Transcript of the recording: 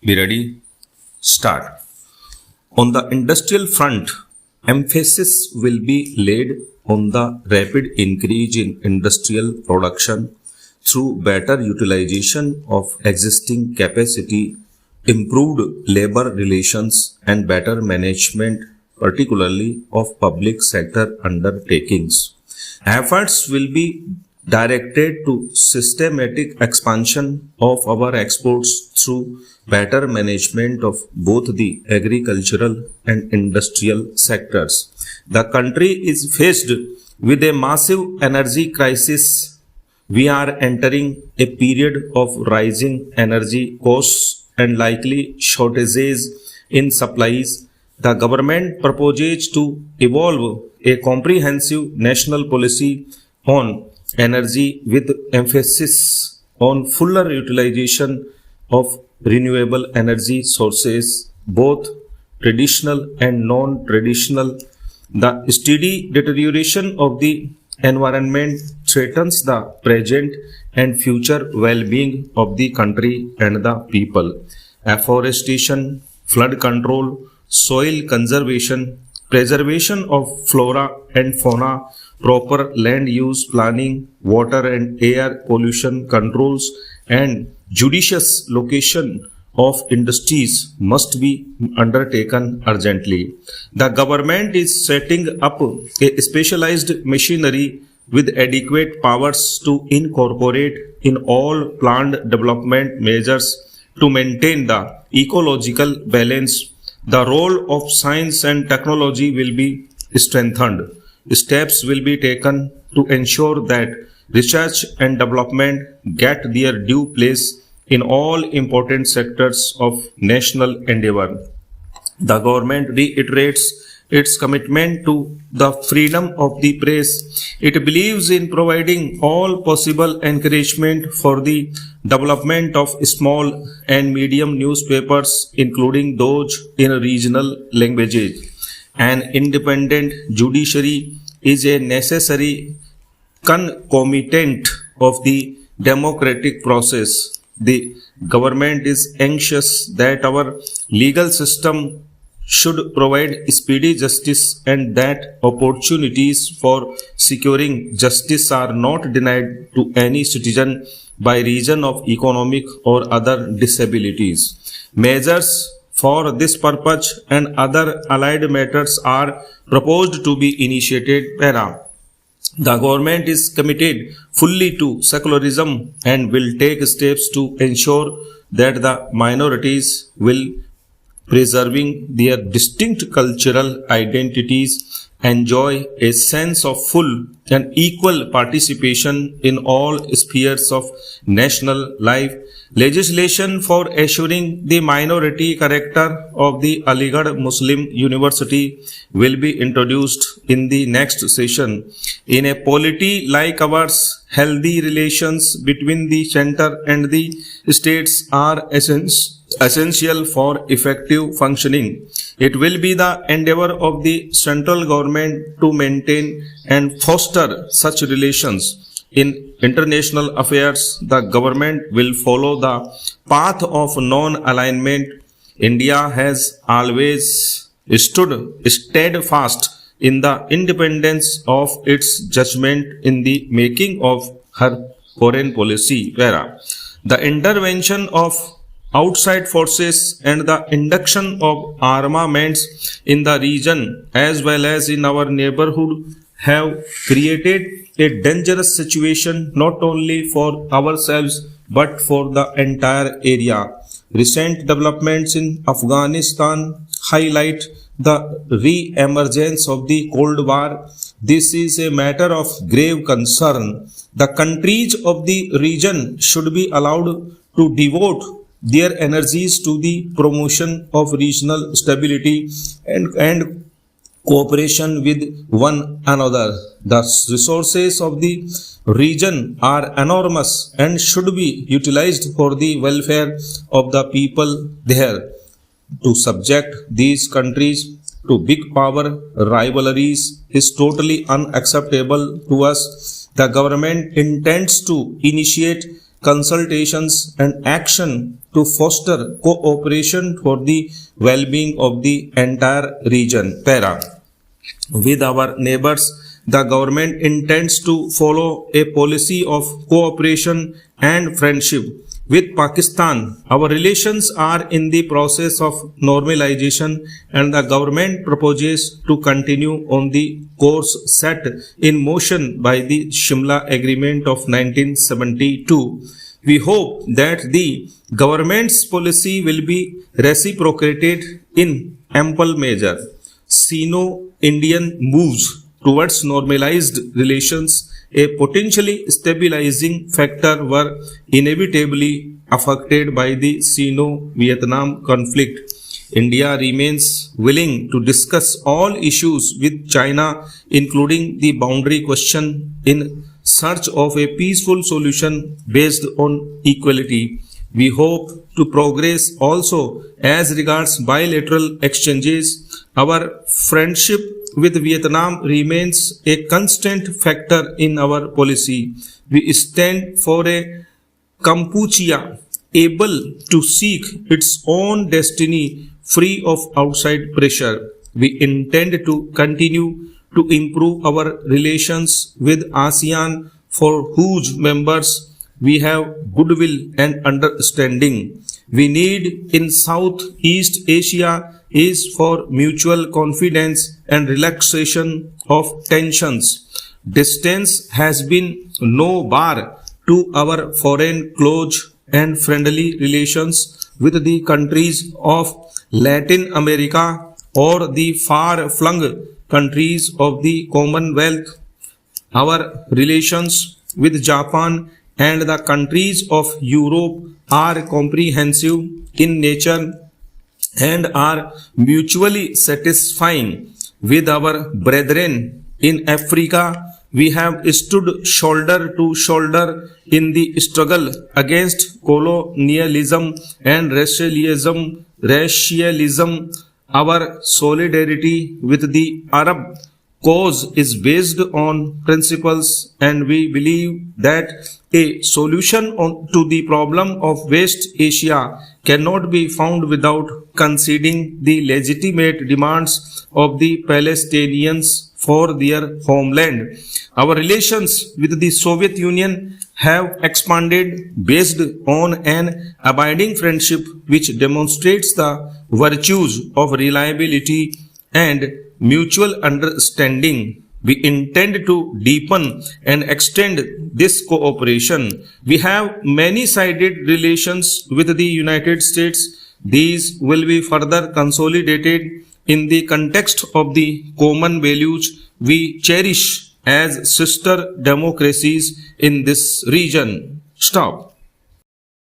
Be ready? Start. On the industrial front, emphasis will be laid on the rapid increase in industrial production through better utilization of existing capacity, improved labor relations, and better management, particularly of public sector undertakings. Efforts will be directed to systematic expansion of our exports through better management of both the agricultural and industrial sectors. The country is faced with a massive energy crisis. We are entering a period of rising energy costs and likely shortages in supplies. The government proposes to evolve a comprehensive national policy on energy with emphasis on fuller utilization of renewable energy sources, both traditional and non-traditional. The steady deterioration of the environment threatens the present and future well-being of the country and the people. Afforestation, flood control, soil conservation, preservation of flora and fauna, proper land use planning, water and air pollution controls, and judicious location of industries must be undertaken urgently. The government is setting up a specialized machinery with adequate powers to incorporate in all planned development measures to maintain the ecological balance. The role of science and technology will be strengthened. Steps will be taken to ensure that research and development get their due place in all important sectors of national endeavor. The government reiterates its commitment to the freedom of the press. It believes in providing all possible encouragement for the development of small and medium newspapers, including those in regional languages. An independent judiciary is a necessary concomitant of the democratic process. The government is anxious that our legal system should provide speedy justice and that opportunities for securing justice are not denied to any citizen by reason of economic or other disabilities. Measures for this purpose and other allied matters are proposed to be initiated. The government is committed fully to secularism and will take steps to ensure that the minorities will preserving their distinct cultural identities enjoy a sense of full and equal participation in all spheres of national life. Legislation for assuring the minority character of the Aligarh Muslim University will be introduced in the next session. In a polity like ours, healthy relations between the center and the states are essential for effective functioning. It will be the endeavor of the central government to maintain and foster such relations. In international affairs, the government will follow the path of non-alignment. India has always stood steadfast in the independence of its judgment in the making of her foreign policy. The intervention of outside forces and the induction of armaments in the region as well as in our neighborhood have created a dangerous situation not only for ourselves but for the entire area. Recent developments in Afghanistan highlight the re-emergence of the Cold War. This is a matter of grave concern. The countries of the region should be allowed to devote their energies to the promotion of regional stability and cooperation with one another. The resources of the region are enormous and should be utilized for the welfare of the people there. To subject these countries to big power rivalries is totally unacceptable to us. The government intends to initiate consultations and action to foster cooperation for the well-being of the entire region. Para. With our neighbors, the government intends to follow a policy of cooperation and friendship. With Pakistan, our relations are in the process of normalization and the government proposes to continue on the course set in motion by the Shimla Agreement of 1972. We hope that the government's policy will be reciprocated in ample measure. Sino-Indian moves towards normalized relations, a potentially stabilizing factor, were inevitably affected by the Sino-Vietnam conflict. India remains willing to discuss all issues with China, including the boundary question, in search of a peaceful solution based on equality. We hope to progress also as regards bilateral exchanges. Our friendship with Vietnam remains a constant factor in our policy. We stand for a Kampuchea able to seek its own destiny free of outside pressure. We intend to continue to improve our relations with ASEAN, for whose members we have goodwill and understanding. We need in Southeast Asia is for mutual confidence and relaxation of tensions. Distance has been no bar to our foreign close and friendly relations with the countries of Latin America or the far-flung countries of the Commonwealth. Our relations with Japan and the countries of Europe are comprehensive in nature and are mutually satisfying. With our brethren in Africa, we have stood shoulder to shoulder in the struggle against colonialism and racialism. Our solidarity with the Arab cause is based on principles, and we believe that a solution to the problem of West Asia cannot be found without conceding the legitimate demands of the Palestinians for their homeland. Our relations with the Soviet Union have expanded based on an abiding friendship which demonstrates the virtues of reliability and mutual understanding. We intend to deepen and extend this cooperation. We have many-sided relations with the United States. These will be further consolidated in the context of the common values we cherish as sister democracies in this region. Stop.